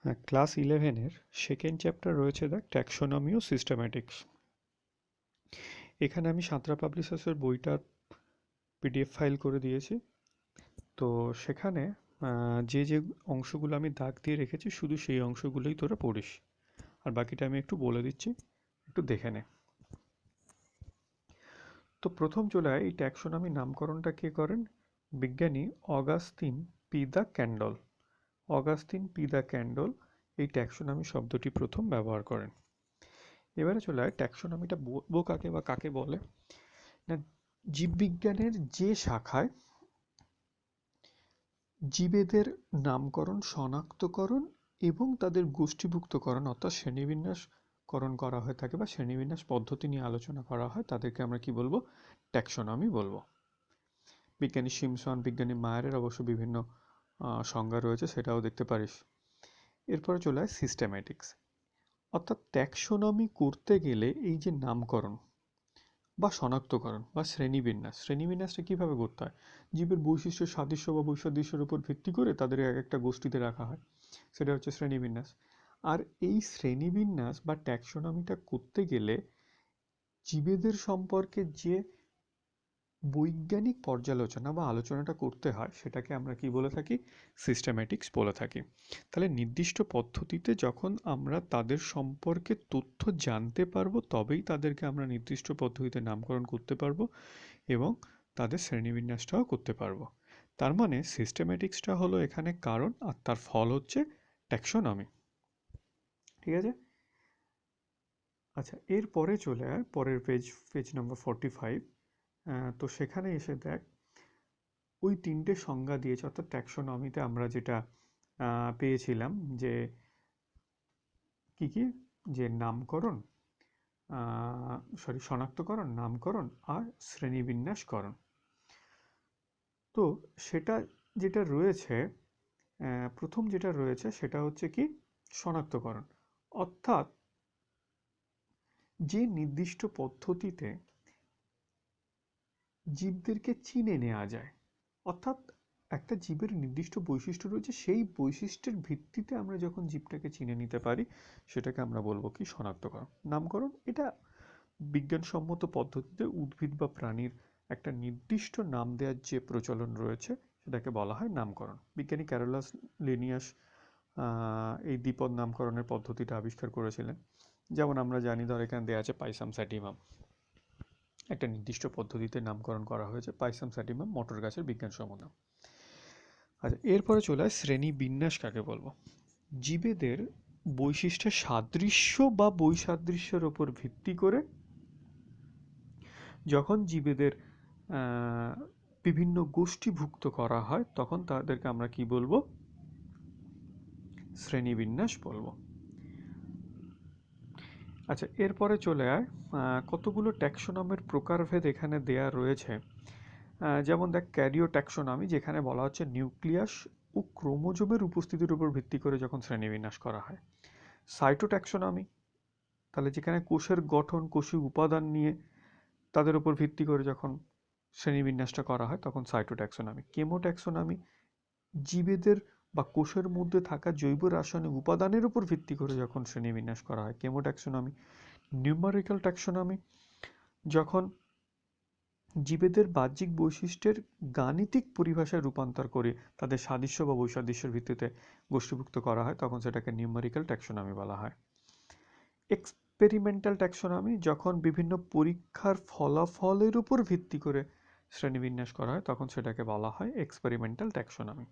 হ্যাঁ, class 11-এর second chapter রয়েছে the taxonomy ও সিস্টেম্যাটিক্স। এখানে আমি সাঁতরা পাবলিশার্সের বইটার পিডিএফ ফাইল করে দিয়েছি। তো সেখানে যে যে অংশগুলো আমি দাগ দিয়ে রেখেছি শুধু সেই অংশগুলোই তোরা পড়িস, আর বাকিটা আমি একটু বলে দিচ্ছি, একটু দেখে নে। তো প্রথম চলে আয়, এই ট্যাক্সোনমি নামকরণটা কে করেন? বিজ্ঞানী Augustin P the candle. Augustin P the candle এই ট্যাক্সোনমি শব্দটি প্রথম ব্যবহার করেন। এবারে চলে আয়, ট্যাক্সোনমিটা বলবো কাকে বা কাকে বলে না, জীববিজ্ঞানের যে শাখায় জীবেদের নামকরণ, শনাক্তকরণ এবং তাদের গোষ্ঠীভুক্তকরণ অর্থাৎ শ্রেণীবিন্যাসকরণ করা হয়ে থাকে বা শ্রেণীবিন্যাস পদ্ধতি নিয়ে আলোচনা করা হয়, তাদেরকে আমরা কি বলবো? ট্যাক্সোনমি বলবো। বিজ্ঞানী সিমসন, বিজ্ঞানী মায়ারের অবশ্য বিভিন্ন সংজ্ঞা রয়েছে, সেটাও দেখতে পারিস। এরপরে চলে আসে সিস্টেম্যাটিক্স। অর্থাৎ ট্যাক্সোনমি করতে গেলে এই যে নামকরণ বা শনাক্তকরণ বা শ্রেণীবিন্যাসটা কীভাবে করতে হয়? জীবের বৈশিষ্ট্য, সাদৃশ্য বা বৈসাদৃশ্যের উপর ভিত্তি করে তাদের এক একটা গোষ্ঠীতে রাখা হয়, সেটা হচ্ছে শ্রেণীবিন্যাস। আর এই শ্রেণীবিন্যাস বা ট্যাক্সোনমিটা করতে গেলে জীবেদের সম্পর্কে যে বৈজ্ঞানিক পর্যালোচনা বা আলোচনাটা করতে হয়, সেটাকে আমরা কি বলে থাকি? সিস্টেম্যাটিক্স বলে থাকি। তাহলে নির্দিষ্ট পদ্ধতিতে যখন আমরা তাদের সম্পর্কে তথ্য জানতে পারবো, তবেই তাদেরকে আমরা নির্দিষ্ট পদ্ধতিতে নামকরণ করতে পারবো এবং তাদের শ্রেণীবিন্যাসটাও করতে পারবো। তার মানে সিস্টেম্যাটিক্সটা হলো এখানে কারণ, আর তার ফল হচ্ছে ট্যাক্সোনমি। ঠিক আছে? আচ্ছা, এরপরে চলে আয় পরের পেজ নাম্বার 45। তো সেখানে এসে দেখ, ওই তিনটে সংজ্ঞা দিয়েছে, অর্থাৎ ট্যাক্সোনমিতে আমরা যেটা পেয়েছিলাম যে কি কি, যে নামকরণ, শনাক্তকরণ, নামকরণ আর শ্রেণীবিন্যাসকরণ। তো সেটা যেটা রয়েছে, প্রথম যেটা রয়েছে সেটা হচ্ছে কি? শনাক্তকরণ। অর্থাৎ যে নির্দিষ্ট পদ্ধতিতে জীবদেরকে চিনে নেওয়া যায়, অর্থাৎ একটা জীবের নির্দিষ্ট বৈশিষ্ট্য রয়েছে, সেই বৈশিষ্ট্যের ভিত্তিতে আমরা যখন জীবটাকে চিনে নিতে পারি, সেটাকে আমরা বলবো কি? শনাক্তকরণ। নামকরণ, এটা বিজ্ঞানসম্মত পদ্ধতিতে উদ্ভিদ বা প্রাণীর একটা নির্দিষ্ট নাম দেওয়ার যে প্রচলন রয়েছে, সেটাকে বলা হয় নামকরণ। বিজ্ঞানী ক্যারোলাস লিনিয়াস এই দ্বিপদ নামকরণের পদ্ধতিটা আবিষ্কার করেছিলেন। যেমন আমরা জানি, ধর এখানে দেওয়া আছে পাইসাম স্যাটিভাম, একটা নির্দিষ্ট পদ্ধতিতে নামকরণ করা হয়েছে পাইসাম স্যাটিভাম, মটর গাছের বিজ্ঞানসম্মত নাম। আচ্ছা, এরপরে চলে আসে শ্রেণীবিন্যাস কাকে বলবো? জীবেদের বৈশিষ্ট্যের সাদৃশ্য বা বৈসাদৃশ্যের উপর ভিত্তি করে যখন জীবেদের বিভিন্ন গোষ্ঠীভুক্ত করা হয়, তখন তাদেরকে আমরা কি বলবো? শ্রেণীবিন্যাস বলবো। আচ্ছা, এরপরে চলে আয়, কতগুলো ট্যাক্সোনমির প্রকারভেদ এখানে দেয়া রয়েছে। যেমন দেখ, ক্যারিও ট্যাক্সোনমি, যেখানে বলা হচ্ছে নিউক্লিয়াস ও ক্রোমোজোমের উপস্থিতির উপর ভিত্তি করে যখন শ্রেণীবিন্যাস করা হয়। সাইটোট্যাক্সোনমি, তাহলে যেখানে কোষের গঠন, কোষীয় উপাদান নিয়ে তাদের উপর ভিত্তি করে যখন শ্রেণীবিন্যাসটা করা হয়, তখন সাইটোট্যাক্সোনমি। কেমোট্যাক্সোনমি, জীবেদের বা কোষের মধ্যে থাকা জৈব রাসায়নিক উপাদানের উপর ভিত্তি করে যখন শ্রেণীবিন্যাস করা হয়, কেমোট্যাক্সোনমি। নিউমেরিক্যাল ট্যাক্সোনমি, যখন জীবেদের বাহ্যিক বৈশিষ্ট্যের গাণিতিক পরিভাষায় রূপান্তর করে তাদের সাদৃশ্য বা বৈসাদৃশ্যের ভিত্তিতে গোষ্ঠীভুক্ত করা হয়, তখন সেটাকে নিউমেরিক্যাল ট্যাক্সোনমি বলা হয়। এক্সপেরিমেন্টাল ট্যাক্সোনমি, যখন বিভিন্ন পরীক্ষার ফলাফলের উপর ভিত্তি করে শ্রেণীবিন্যাস করা হয়, তখন সেটাকে বলা হয় experimental taxonomy.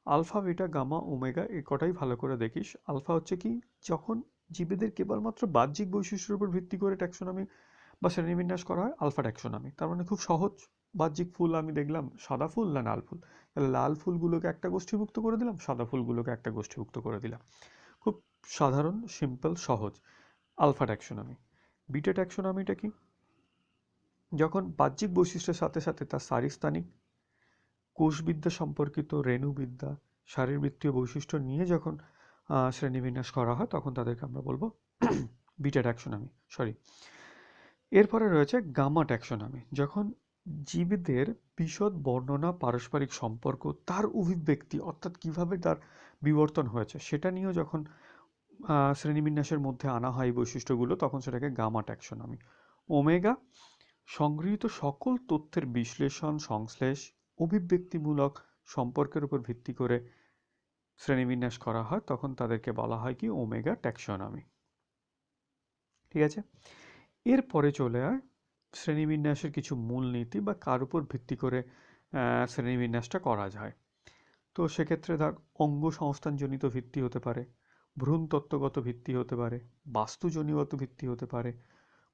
Alpha, beta, gamma, omega, এই কটাই ভালো করে দেখিস। আলফা হচ্ছে কি? যখন জীবেদের কেবলমাত্র বাহ্যিক বৈশিষ্ট্যের উপর ভিত্তি করে ট্যাক্সোনমি বা শ্রেণীবিন্যাস করা হয়, আলফা ট্যাক্সোনমি। তার মানে খুব সহজ। বাহ্যিক ফুল আমি দেখলাম, সাদা ফুল না লাল ফুল, তাহলে লাল ফুলগুলোকে একটা গোষ্ঠীভুক্ত করে দিলাম, সাদা ফুলগুলোকে একটা গোষ্ঠীভুক্ত করে দিলাম। খুব সাধারণ, সিম্পল, সহজ। Alpha taxonomy. বিটা ট্যাক্সোনমিটা কি? যখন বাহ্যিক বৈশিষ্ট্যের সাথে সাথে তার শারীরস্থানিক, কোষবিদ্যা সম্পর্কিত, রেণুবিদ্যা, শারীরবৃত্তীয় বৈশিষ্ট্য নিয়ে যখন শ্রেণীবিন্যাস করা হয়, তখন তাদেরকে আমরা বলবো বিটা ট্যাক্সোনমি। এরপরে রয়েছে গামা ট্যাক্সোনমি, যখন জীবদের বিশদ বর্ণনা, পারস্পরিক সম্পর্ক, তার অভিব্যক্তি অর্থাৎ কিভাবে তার বিবর্তন হয়েছে সেটা নিয়েও যখন শ্রেণীবিন্যাসের মধ্যে আনা হয় এই বৈশিষ্ট্যগুলো, তখন সেটাকে গামা ট্যাক্সোনমি। ওমেগা সংগৃহীত সকল তথ্যের বিশ্লেষণ, সংশ্লেষ, অভিব্যক্তিমূলক সম্পর্কের উপর ভিত্তি করে শ্রেণীবিন্যাস করা হয়, তখন তাদেরকে বলা হয় কি ওমেগা ট্যাক্সোনমি। ঠিক আছে, এরপরে চলে আয় শ্রেণীবিন্যাসের কিছু মূলনীতি বা কার উপর ভিত্তি করে শ্রেণীবিন্যাসটা করা যায়। তো সেক্ষেত্রে ধর অঙ্গ সংস্থানজনিত ভিত্তি হতে পারে, ভ্রূণ তত্ত্বগত ভিত্তি হতে পারে, বাস্তুজনিত ভিত্তি হতে পারে,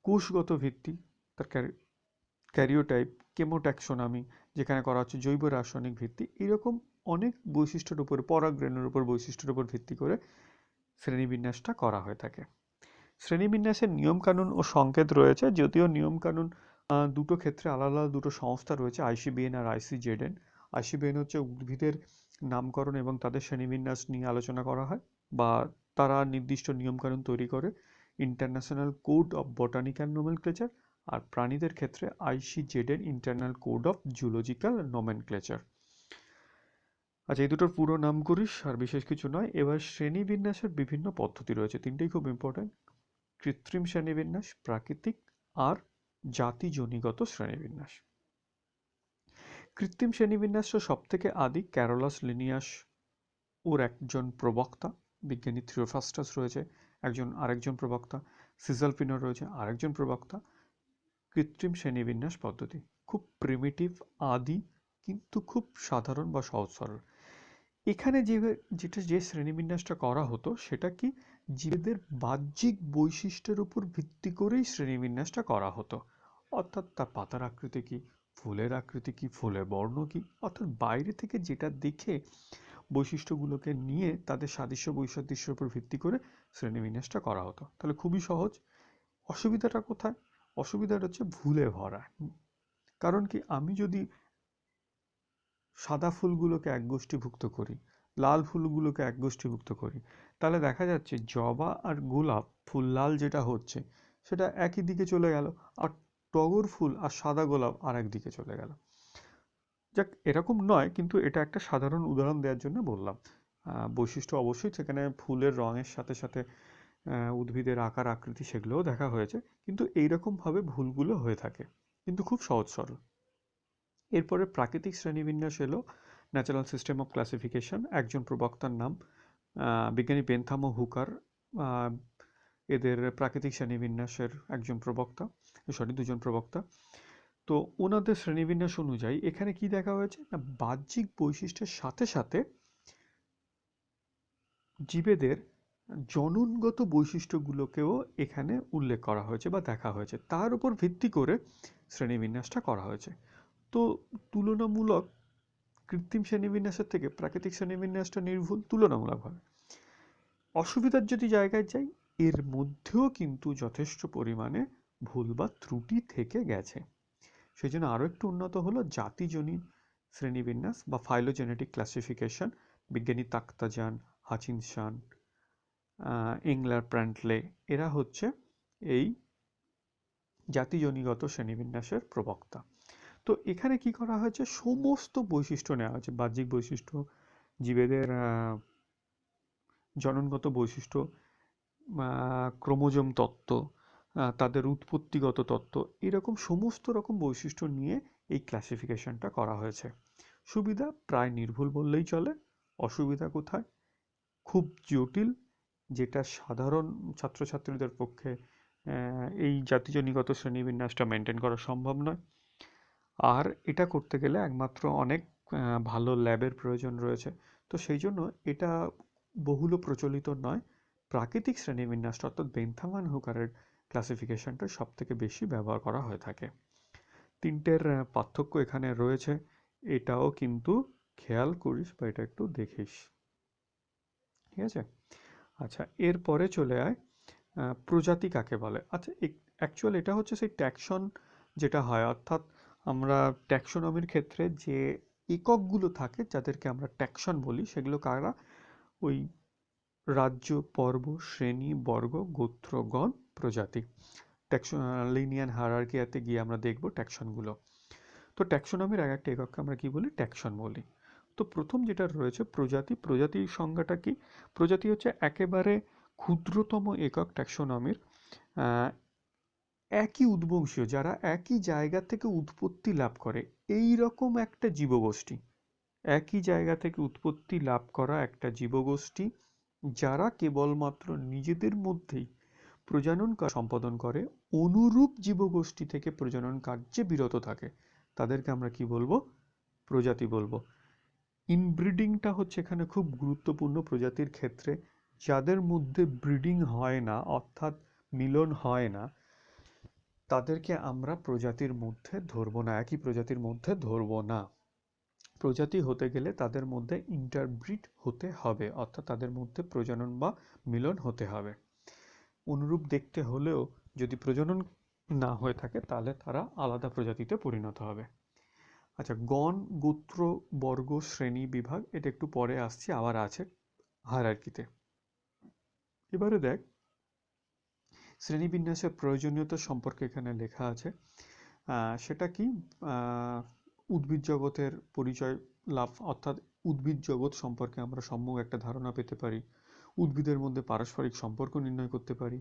কোষগত ভিত্তি, তার ক্যারিওটাইপ, কেমোট্যাক্সোনমি যেখানে করা হচ্ছে জৈব রাসায়নিক ভিত্তি, এরকম অনেক বৈশিষ্ট্যের উপর, পরাগরেণুর উপর বৈশিষ্ট্যের উপর ভিত্তি করে শ্রেণীবিন্যাসটা করা হয়ে থাকে। শ্রেণীবিন্যাসের নিয়মকানুন ও সংকেত রয়েছে, যদিও নিয়মকানুন দুটো ক্ষেত্রে আলাদা আলাদা দুটো সংস্থা রয়েছে, আইসিবিএন আর আইসিজেডএন। আইসিবিএন হচ্ছে উদ্ভিদের নামকরণ এবং তাদের শ্রেণীবিন্যাস নিয়ে আলোচনা করা হয়, বা তারা নির্দিষ্ট নিয়মকানুন তৈরি করে, international code of botanical nomenclature. আর প্রাণীদের ক্ষেত্রে ICZN, international code of zoological nomenclature. আচ্ছা, এই দুটোর পুরো নাম করিস, আর বিশেষ কিছু নয়। এবার শ্রেণীবিন্যাসের বিভিন্ন পদ্ধতি রয়েছে, তিনটেই খুব ইম্পর্টেন্ট: কৃত্রিম শ্রেণীবিন্যাস, প্রাকৃতিক, আর জাতিজনিগত শ্রেণীবিন্যাস। কৃত্রিম শ্রেণীবিন্যাসটা সব থেকে আদি ক্যারোলাস লিনিয়াস ওর একজন প্রবক্তা, বিজ্ঞানী থিওফ্রাস্টাস রয়েছে আরেকজন প্রবক্তা, সিজালপিনো রয়েছে আরেকজন প্রবক্তা। কৃত্রিম শ্রেণীবিন্যাস পদ্ধতি খুব প্রিমিটিভ, আদি, কিন্তু খুব সাধারণ বা সহজ সরল। এখানে যে শ্রেণীবিন্যাসটা করা হতো সেটা কি, জীবদের বাহ্যিক বৈশিষ্ট্যের উপর ভিত্তি করেই শ্রেণীবিন্যাসটা করা হতো। অর্থাৎ তার পাতার আকৃতি কি, ফুলের আকৃতি কি, ফুলের বর্ণ কি, অর্থাৎ বাইরে থেকে যেটা দেখে বৈশিষ্ট্যগুলোকে নিয়ে তাদের সাদৃশ্য বৈসাদৃশ্যের উপর ভিত্তি করে শ্রেণীবিন্যাসটা করা হতো। তাহলে খুবই সহজ। অসুবিধাটা কোথায়? অসুবিধাটা হচ্ছে ভুলে ভরা। কারণ কি, আমি যদি সাদা ফুলগুলোকে একগোষ্ঠীভুক্ত করি, লাল ফুলগুলোকে একগোষ্ঠীভুক্ত করি, তাহলে দেখা যাচ্ছে জবা আর গোলাপ ফুল লাল যেটা হচ্ছে সেটা একই দিকে চলে গেল, আর টগর ফুল আর সাদা গোলাপ আর একদিকে চলে গেল। যাক, এরকম নয়, কিন্তু এটা একটা সাধারণ উদাহরণ দেওয়ার জন্য বললাম। বৈশিষ্ট্য অবশ্যই সেখানে ফুলের রঙের সাথে সাথে উদ্ভিদের আকার আকৃতি সেগুলোও দেখা হয়েছে, কিন্তু এইরকমভাবে ভুলগুলো হয়ে থাকে, কিন্তু খুব সহজ সরল। এরপরে প্রাকৃতিক শ্রেণীবিন্যাস এলো, ন্যাচারাল সিস্টেম অফ ক্লাসিফিকেশন। একজন প্রবক্তার নাম বিজ্ঞানী বেনথাম ও হুকার, এদের প্রাকৃতিক শ্রেণীবিন্যাসের একজন প্রবক্তা, দুজন প্রবক্তা। তো ওনাদের শ্রেণীবিন্যাস অনুযায়ী এখানে কি দেখা হয়েছে না, বাহ্যিক বৈশিষ্ট্যের সাথে সাথে জীবেদের জননগত বৈশিষ্ট্যগুলোকেও এখানে উল্লেখ করা হয়েছে বা দেখা হয়েছে, তার উপর ভিত্তি করে শ্রেণীবিন্যাসটা করা হয়েছে। তো তুলনামূলক কৃত্রিম শ্রেণীবিন্যাসের থেকে প্রাকৃতিক শ্রেণীবিন্যাসটা নির্ভুল তুলনামূলকভাবে। অসুবিধার যদি জায়গায় যাই, এর মধ্যেও কিন্তু যথেষ্ট পরিমাণে ভুল বা ত্রুটি থেকে গেছে। সেই জন্য আরও একটু উন্নত হলো জাতিজনিত শ্রেণীবিন্যাস বা ফাইলোজেনেটিক ক্লাসিফিকেশন। বিজ্ঞানী তাক্তাজান, হাচিনসান, ইংলার, প্র্যান্টলে, এরা হচ্ছে এই জাতিজনিগত শ্রেণীবিন্যাসের প্রবক্তা। তো এখানে কি করা হয়েছে, সমস্ত বৈশিষ্ট্য নেওয়া হয়েছে, বাহ্যিক বৈশিষ্ট্য, জীবেদের জননগত বৈশিষ্ট্য, ক্রোমোজোম তত্ত্ব, তাদের উৎপত্তিগত তত্ত্ব, এরকম সমস্ত রকম বৈশিষ্ট্য নিয়ে এই ক্লাসিফিকেশনটা করা হয়েছে। সুবিধা প্রায় নির্ভুল বললেই চলে। অসুবিধা কোথায়? খুব জটিল, যেটা সাধারণ ছাত্রছাত্রীদের পক্ষে এই জাতিজনিগত শ্রেণীবিন্যাসটা মেনটেন করা সম্ভব নয়। আর এটা করতে গেলে একমাত্র অনেক ভালো ল্যাবের প্রয়োজন রয়েছে। তো সেই জন্য এটা বহুল প্রচলিত নয়। প্রাকৃতিক শ্রেণীবিন্যাসটা অর্থাৎ বেনথাম অ্যান্ড হুকারের ক্লাসিফিকেশনটা সব থেকে বেশি ব্যবহার করা হয়ে থাকে। তিনটের পার্থক্য এখানে রয়েছে, এটাও কিন্তু খেয়াল করিস বা এটা একটু দেখিস। ঠিক আছে? আচ্ছা, এরপরে চলে আয় প্রজাতি কাকে বলে। আচ্ছা, অ্যাকচুয়াল এটা হচ্ছে সেই ট্যাক্সন যেটা হয়, অর্থাৎ আমরা ট্যাক্সোনমির ক্ষেত্রে যে এককগুলো থাকে যাদেরকে আমরা ট্যাক্সন বলি, সেগুলো কারা? ওই রাজ্য, পর্ব, শ্রেণী, বর্গ, গোত্র, গণ, প্রজাতি। লিনিয়ার হায়ারার্কিতে গিয়ে আমরা দেখব ট্যাক্সনগুলো। তো ট্যাক্সোনমির এক একটা একককে আমরা কি বলি? ট্যাক্সন বলি। তো প্রথম যেটা রয়েছে প্রজাতি। প্রজাতির সংজ্ঞাটা কি? প্রজাতি হচ্ছে একেবারে ক্ষুদ্রতম একক ট্যাক্সোনমির। একই উদ্বংশীয়, যারা একই জায়গা থেকে উৎপত্তি লাভ করে, এই রকম একটা জীবগোষ্ঠী। একই জায়গা থেকে উৎপত্তি লাভ করা একটা জীবগোষ্ঠী, যারা কেবলমাত্র নিজেদের মধ্যেই প্রজনন সম্পাদন করে, অনুরূপ জীবগোষ্ঠী থেকে প্রজনন কার্যে বিরত থাকে, তাদেরকে আমরা কি বলবো? প্রজাতি বলবো। ইনব্রিডিংটা হচ্ছে এখানে খুব গুরুত্বপূর্ণ প্রজাতির ক্ষেত্রে। যাদের মধ্যে ব্রিডিং হয় না, অর্থাৎ মিলন হয় না, তাদেরকে আমরা প্রজাতির মধ্যে ধরবো না, একই প্রজাতির মধ্যে ধরবো না। প্রজাতি হতে গেলে তাদের মধ্যে ইন্টারব্রিড হতে হবে, অর্থাৎ তাদের মধ্যে প্রজনন বা মিলন হতে হবে। অনুরূপ দেখতে হলেও যদি প্রজনন না হয়ে থাকে, তাহলে তারা আলাদা প্রজাতিতে পরিণত হবে। আচ্ছা, গণ, গোত্র, বর্গ, শ্রেণী, বিভাগ, এটা একটু পরে আসছে, আবার আছে হায়ারার্কিতে। এবারে দেখ, শ্রেণীবিন্যাসের প্রয়োজনীয়তা সম্পর্কে এখানে লেখা আছে। সেটা কি? উদ্ভিদ জগতের পরিচয় লাভ, অর্থাৎ উদ্ভিদ জগৎ সম্পর্কে আমরা সম্যক একটা ধারণা পেতে পারি। উদ্ভিদের মধ্যে পারস্পরিক সম্পর্ক নির্ণয় করতে পারি।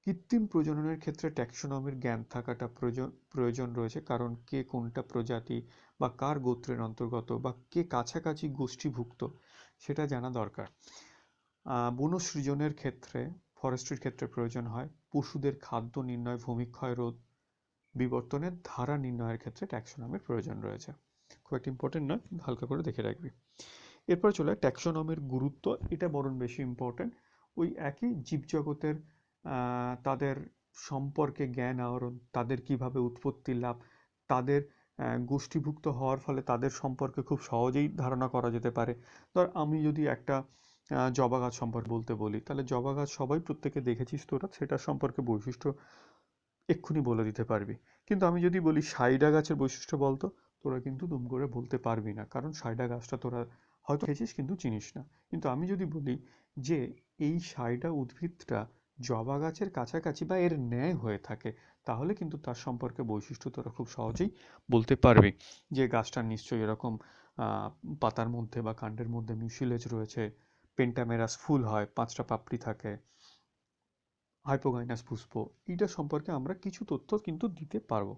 কৃত্রিম প্রজননের ক্ষেত্রে ট্যাক্সোনমির জ্ঞান থাকাটা প্রয়োজন রয়েছে, কারণ কে কোনটা প্রজাতি বা কার গোত্রের অন্তর্গত বা কে কাছাকাছি গোষ্ঠীভুক্ত, সেটা জানা দরকার। বনসৃজনের ক্ষেত্রে, ফরেস্ট্রির ক্ষেত্রে প্রয়োজন হয়। পশুদের খাদ্য নির্ণয়, ভূমিক্ষয় রোধ, বিবর্তনের ধারা নির্ণয়ের ক্ষেত্রে ট্যাক্সোনমির প্রয়োজন রয়েছে। খুব একটা ইম্পর্টেন্ট নয়, হালকা করে দেখে রাখবি। এরপর চলে ট্যাক্সোনমির গুরুত্ব, এটা বরং বেশি ইম্পর্টেন্ট। ওই একই জীবজগতের তাদের সম্পর্কে জ্ঞান আহরণ, তাদের কিভাবে উৎপত্তি লাভ, তাদের গোষ্ঠীভুক্ত হওয়ার ফলে তাদের সম্পর্কে খুব সহজেই ধারণা করা যেতে পারে। ধর, আমি যদি একটা জবা গাছ সম্পর্কে বলতে বলি, তাহলে জবা গাছ সবাই প্রত্যেকে দেখেছিস তোরা, সেটার সম্পর্কে বৈশিষ্ট্য এক্ষুনি বলে দিতে পারবি। কিন্তু আমি যদি বলি সাইডা গাছের বৈশিষ্ট্য বলতো, তোরা কিন্তু দুম করে বলতে পারবি না, কারণ সাইডা গাছটা তোরা হয়তো খেয়েছিস কিন্তু চিনিস না। কিন্তু আমি যদি বলি যে এই সাইডা উদ্ভিদটা জবা গাছের কাছাকাছি বা এর ন্যায় হয়ে থাকে, তাহলে কিন্তু তার সম্পর্কে বৈশিষ্ট্য তোরা খুব সহজেই বলতে পারবি। যে গাছটার নিশ্চয়ই এরকম পাতার মধ্যে বা কাণ্ডের মধ্যে মিউসিলেজ রয়েছে, পেন্টামেরাস ফুল হয়, 5টা পাপড়ি থাকে, হাইপোগাইনাস পুষ্প, এইটা সম্পর্কে আমরা কিছু তথ্য কিন্তু দিতে পারবো।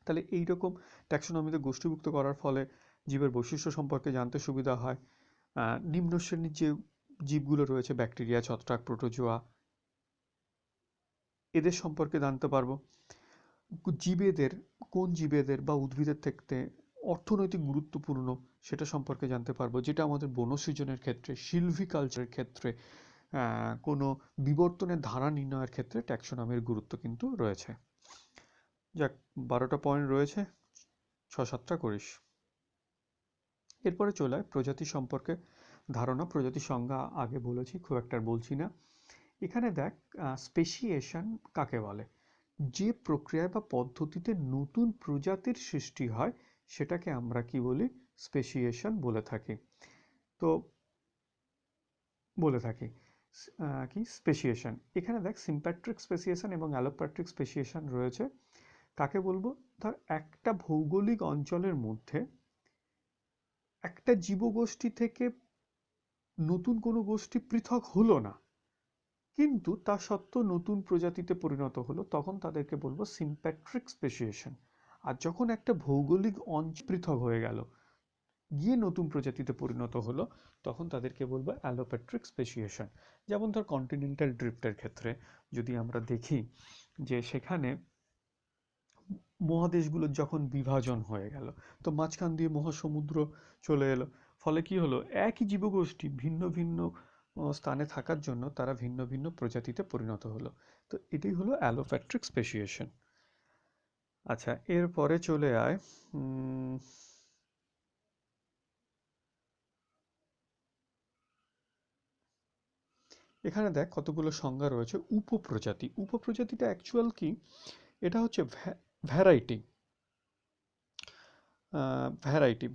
তাহলে এইরকম ট্যাক্সোনমিতে গোষ্ঠীভুক্ত করার ফলে জীবের বৈশিষ্ট্য সম্পর্কে জানতে সুবিধা হয়। নিম্ন শ্রেণীর যে জীবগুলো রয়েছে, ব্যাকটেরিয়া, ছত্রাক, প্রোটোজোয়া, এদের সম্পর্কে জানতে পারবো। জীবেদের, কোন জীবেদের বা উদ্ভিদের থেকে অর্থনৈতিক গুরুত্বপূর্ণ, সেটা সম্পর্কে জানতে পারবো, যেটা আমাদের বনসৃজনের ক্ষেত্রে, সিলভিকালচারের ক্ষেত্রে, কোনো বিবর্তনের ধারা নির্ণয়ের ক্ষেত্রে ট্যাক্সোনমির গুরুত্ব কিন্তু রয়েছে। যাক, 12টা পয়েন্ট রয়েছে, 6-7টা করিস। এরপরে চলে প্রজাতি সম্পর্কে ধারণা। প্রজাতি সংজ্ঞা আগে বলেছি, খুব একটা বলছি না। এখানে দেখ, স্পেসিয়েশন কাকে বলে? যে প্রক্রিয়ায় বা পদ্ধতিতে নতুন প্রজাতির সৃষ্টি হয়, সেটাকে আমরা কি বলি? স্পেসিয়েশন বলে থাকি। তো বলে থাকি কি? স্পেসিয়েশন। এখানে দেখ, সিম্প্যাট্রিক স্পেসিয়েশন এবং অ্যালোপ্যাট্রিক স্পেসিয়েশন রয়েছে। কাকে বলবো? ধর, একটা ভৌগোলিক অঞ্চলের মধ্যে একটা জীবগোষ্ঠী থেকে নতুন কোনো গোষ্ঠী পৃথক হলো না, কিন্তু তা সত্ত্বেও নতুন প্রজাতিতে পরিণত হলো, তখন তাদেরকে বলবো সিম্প্যাট্রিক স্পেসিয়েশন। আর যখন একটা ভৌগোলিক অঞ্চল পৃথক হয়ে গেল, গিয়ে নতুন প্রজাতিতে পরিণত হলো, তখন তাদেরকে বলবো অ্যালোপ্যাট্রিক স্পেসিয়েশন। যেমন ধর, কন্টিনেন্টাল ড্রিফটের ক্ষেত্রে যদি আমরা দেখি যে সেখানে মহাদেশগুলোর যখন বিভাজন হয়ে গেল, তো মাঝখান দিয়ে মহাসমুদ্র চলে এলো, ফলে কি হলো? একই জীবগোষ্ঠী ভিন্ন ভিন্ন স্থানে থাকার জন্য তারা ভিন্ন ভিন্ন প্রজাতিতে পরিণত হলো। তো এটাই হলো অ্যালোপ্যাট্রিক স্পেসিয়েশন। আচ্ছা, এরপরে চলে আয় এখানে দেখ কতগুলো সংজ্ঞা রয়েছে। উপপ্রজাতি, উপপ্রজাতিটা অ্যাকচুয়াল কি? এটা হচ্ছে ভ্যারাইটি।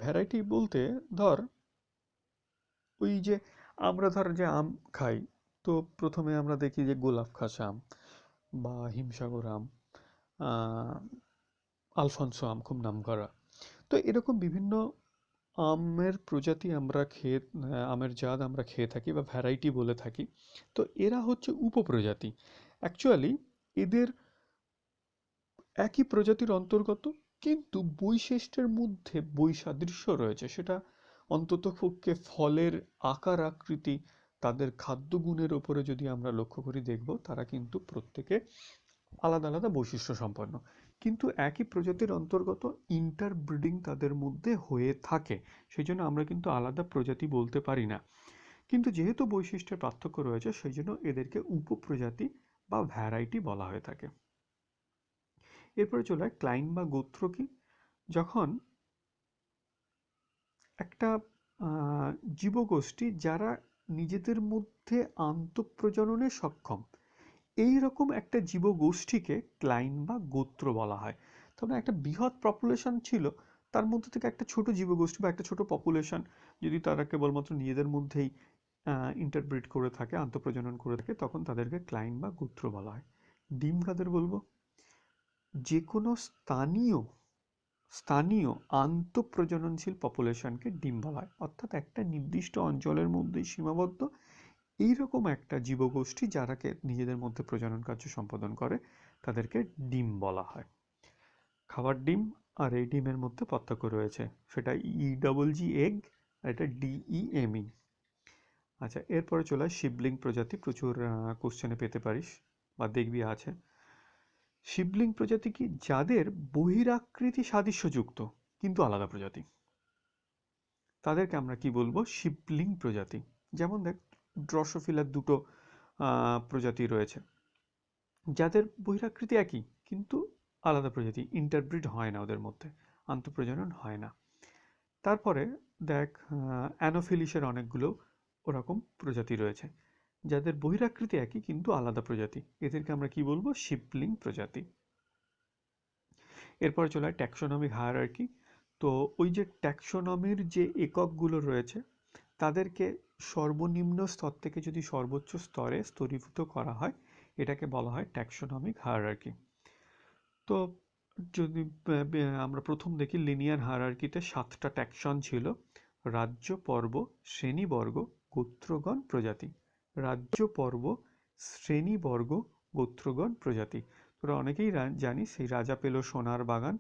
ভ্যারাইটি বলতে ধর, ওই যে আমরা ধর যে আম খাই, তো প্রথমে আমরা দেখি যে গোলাপ খাস আম বা হিমসাগর আম, আলফনসো আম খুব নামকরা। তো এরকম বিভিন্ন আমের প্রজাতি আমরা আমের জাত আমরা খেয়ে থাকি বা ভ্যারাইটি বলে থাকি। তো এরা হচ্ছে উপপ্রজাতি। অ্যাকচুয়ালি এদের একই প্রজাতির অন্তর্গত, কিন্তু বৈশিষ্ট্যের মধ্যে বৈসাদৃশ্য রয়েছে। সেটা অন্ততপক্ষে ফলের আকার আকৃতি, তাদের খাদ্যগুণের ওপরে যদি আমরা লক্ষ্য করি, দেখব তারা কিন্তু প্রত্যেকে আলাদা আলাদা বৈশিষ্ট্য সম্পন্ন, কিন্তু একই প্রজাতির অন্তর্গত ইন্টারব্রিডিং তাদের মধ্যে হয়ে থাকে। সেই জন্য আমরা কিন্তু আলাদা প্রজাতি বলতে পারি না, কিন্তু যেহেতু বৈশিষ্ট্যের পার্থক্য রয়েছে সেই জন্য এদেরকে উপপ্রজাতি বা ভ্যারাইটি বলা হয়ে থাকে। এরপরে চলে হয় ক্লাইন বা গোত্র কি। যখন একটা জীবগোষ্ঠী যারা নিজেদের মধ্যে আন্তঃপ্রজননে সক্ষম, এই রকম একটা জীবগোষ্ঠীকে ক্লাইন বা গোত্র বলা হয়। তবে একটা বৃহৎ পপুলেশন ছিল, তার মধ্যে থেকে একটা ছোট জীবগোষ্ঠী বা একটা ছোট পপুলেশন যদি তারা কেবলমাত্র নিজেদের মধ্যেই ইন্টারব্রিড করে থাকে, আন্তঃপ্রজনন করে থাকে, তখন তাদেরকে ক্লাইন বা গোত্র বলা হয়। ডিম কাদের বলবো? যে কোনো স্থানীয় আন্তঃপ্রজননশীল পপুলেশনকে ডিম বলা হয়, অর্থাৎ একটা নির্দিষ্ট অঞ্চলের মধ্যেই সীমাবদ্ধ এইরকম একটা জীবগোষ্ঠী যারাকে নিজেদের মধ্যে প্রজনন কার্য সম্পাদন করে, তাদেরকে ডিম বলা হয়। খাবার ডিম আর এই ডিমের মধ্যে পার্থক্য রয়েছে, সেটা EGG এগ আর এটা DEME। আচ্ছা, এরপরে চলে আসে শিবলিং প্রজাতি। প্রচুর কোশ্চেনে পেতে পারিস বা দেখবি আছে। শিবলিং প্রজাতি কি? যাদের বহিরাকৃতি সাদৃশ্যযুক্ত কিন্তু আলাদা প্রজাতি, তাদেরকে আমরা কি বলবো? শিবলিং প্রজাতি। যেমন দেখ, ড্রসোফিলার দুটো প্রজাতি রয়েছে, যাদের বহিরাকৃতি একই কিন্তু আলাদা প্রজাতি, ইন্টারব্রিড হয় না, ওদের মধ্যে আন্তঃপ্রজনন হয় না। তারপরে দেখ, অ্যানোফিলিসের অনেকগুলো ওরকম প্রজাতি রয়েছে, যাদের বহিরাকৃতি একই কিন্তু আলাদা প্রজাতি, এদেরকে আমরা কি বলবো? শিবলিং প্রজাতি। এরপরে চলে হয় ট্যাক্সোনমিক হায়ারার্কি। তো ওই যে ট্যাক্সোনমির যে এককগুলো রয়েছে, তাদেরকে সর্বনিম্ন স্তর থেকে যদি সর্বোচ্চ স্তরে স্তরীভূত করা হয়, এটাকে বলা হয় ট্যাক্সোনমিক হায়ারার্কি। তো যদি আমরা প্রথম দেখি, লিনিয়ার হায়ারার্কিতে 7টা ট্যাক্সন ছিল: রাজ্য, পর্ব, শ্রেণীবর্গ, গোত্রগণ, প্রজাতি। রাজ্য, পর্ব, শ্রেণীবর্গ, গোত্রগণ, প্রজাতি। তোরা অনেকেই জানিস সেই রাজা পেল সোনার বাগান,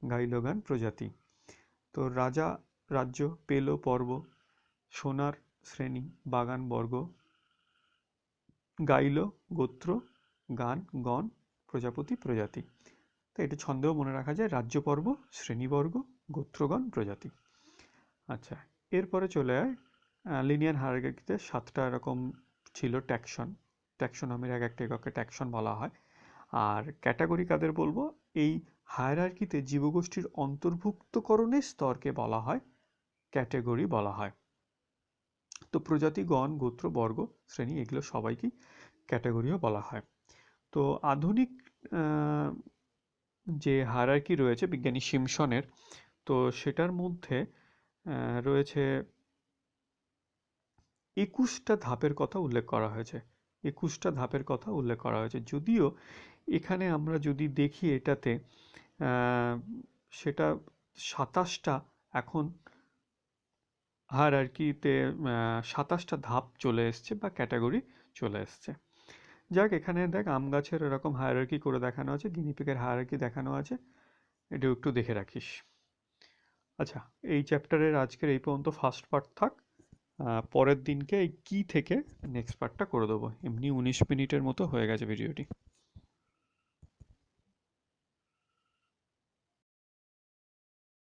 গাইল গান, প্রজাতি। তো রাজা, রাজ্য, পেল, পর্ব, সোনার, শ্রেণী, বাগান, বর্গ, গাইল, গোত্র, গান, গণ, প্রজাপতি, প্রজাতি। তো এটা ছন্দেও মনে রাখা যায়: রাজ্য, পর্ব, শ্রেণীবর্গ, গোত্রগণ, প্রজাতি। আচ্ছা, এরপরে চলে আয় লিনিয়ার হায়ারার্কিতে 7টা এরকম ছিল ট্যাক্সন। ট্যাক্সোনমির এক একটা এককে ট্যাক্সন বলা হয়। আর ক্যাটাগরি কাদের বলবো? এই হায়ারার্কিতে জীবগোষ্ঠীর অন্তর্ভুক্তকরণের স্তরকে বলা হয় ক্যাটাগরি বলা হয়। তো প্রজাতি, গণ, গোত্র, বর্গ, শ্রেণী, এগুলো সবাইকেই ক্যাটাগরিও বলা হয়। তো আধুনিক যে হায়ারার্কি রয়েছে বিজ্ঞানী সিমসনের, তো সেটার মধ্যে রয়েছে 21টা ধাপের কথা উল্লেখ করা হয়েছে। 21টা ধাপের কথা উল্লেখ করা হয়েছে, যদিও এখানে আমরা যদি দেখি এটাতে সেটা 27টা এখন হায়ারার্কিতে 27টা ধাপ চলে এসছে বা ক্যাটাগরি চলে এসছে। যাক, এখানে দেখ আম গাছের এরকম হায়ারার্কি করে দেখানো আছে, গিনিপিগের হায়ারার্কি দেখানো আছে, এটাও একটু দেখে রাখিস। আচ্ছা, এই চ্যাপ্টারের আজকের এই পর্যন্ত ফার্স্ট পার্ট থাক। পরের দিনকে এই কি থেকে নেক্সট পার্টটা করে দেবো। এমনি 19 মিনিটের মতো হয়ে গেছে ভিডিওটি।